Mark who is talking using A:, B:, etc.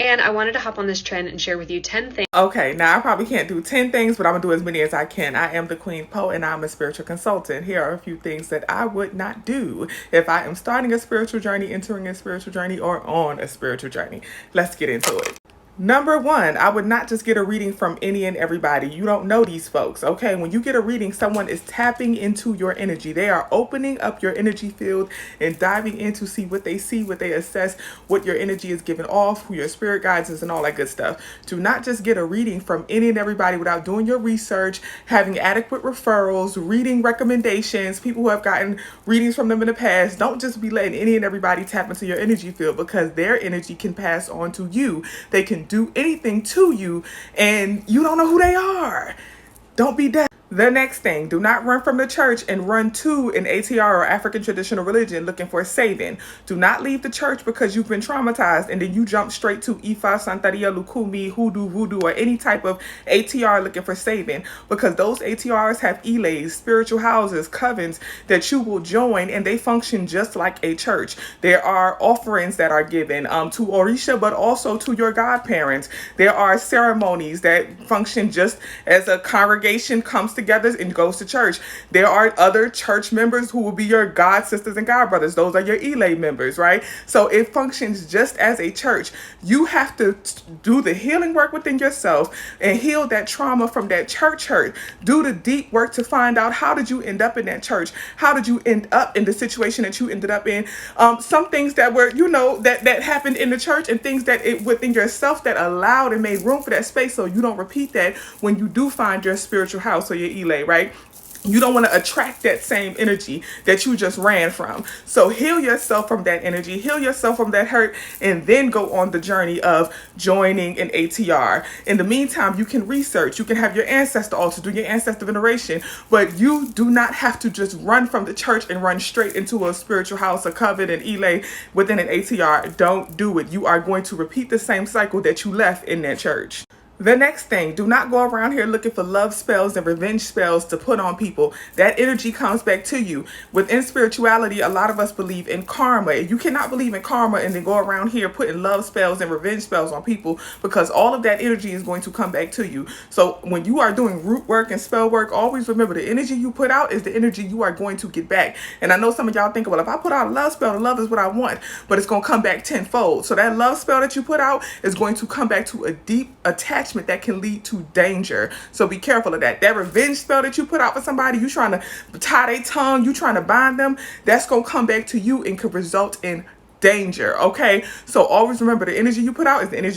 A: And I wanted to hop on this trend and share with you 10 things.
B: Okay, now I probably can't do 10 things, but I'm gonna do as many as I can. I am the Queen Po and I'm a spiritual consultant. Here are a few things that I would not do if I am starting a spiritual journey, entering a spiritual journey, or on a spiritual journey. Let's get into it. Number one, I would not just get a reading from any and everybody. You don't know these folks, okay? When you get a reading, someone is tapping into your energy. They are opening up your energy field and diving in to see what they see, what they assess, what your energy is giving off, who your spirit guides is, and all that good stuff. Do not just get a reading from any and everybody without doing your research, having adequate referrals, reading recommendations, people who have gotten readings from them in the past. Don't just be letting any and everybody tap into your energy field, because their energy can pass on to you. They can do anything to you and you don't know who they are. Don't be deaf. The next thing, do not run from the church and run to an ATR or African traditional religion looking for a saving. Do not leave the church because you've been traumatized and then you jump straight to Ifa, Santeria, Lukumi, Hoodoo, Voodoo, or any type of ATR looking for saving, because those ATRs have ilays, spiritual houses, covens that you will join, and they function just like a church. There are offerings that are given to Orisha, but also to your godparents. There are ceremonies that function just as a congregation comes together and goes to church. There are other church members who will be your god sisters and god brothers. Those are your Elay members, right? So it functions just as a church. You have to do the healing work within yourself and heal that trauma from that church hurt. Do the deep work to find out, how did you end up in that church? How did you end up in the situation that you ended up in? Some things that were, that happened in the church, and things that within yourself that allowed and made room for that space, so you don't repeat that when you do find your spiritual house or your Elay, right? You don't want to attract that same energy that you just ran from. So heal yourself from that energy, heal yourself from that hurt, and then go on the journey of joining an ATR. In the meantime, you can research, you can have your ancestor altar, do your ancestor veneration, but you do not have to just run from the church and run straight into a spiritual house, a coven, an Elay within an ATR. Don't do it. You are going to repeat the same cycle that you left in that church. The next thing, do not go around here looking for love spells and revenge spells to put on people. That energy comes back to you. Within spirituality, a lot of us believe in karma. You cannot believe in karma and then go around here putting love spells and revenge spells on people, because all of that energy is going to come back to you. So when you are doing root work and spell work, always remember the energy you put out is the energy you are going to get back. And I know some of y'all think, well, if I put out a love spell, the love is what I want, but it's going to come back tenfold. So that love spell that you put out is going to come back to a deep attachment that can lead to danger. So be careful of that. That revenge spell that you put out for somebody, you trying to tie their tongue, you trying to bind them, that's going to come back to you and could result in danger. Okay, so always remember the energy you put out is the energy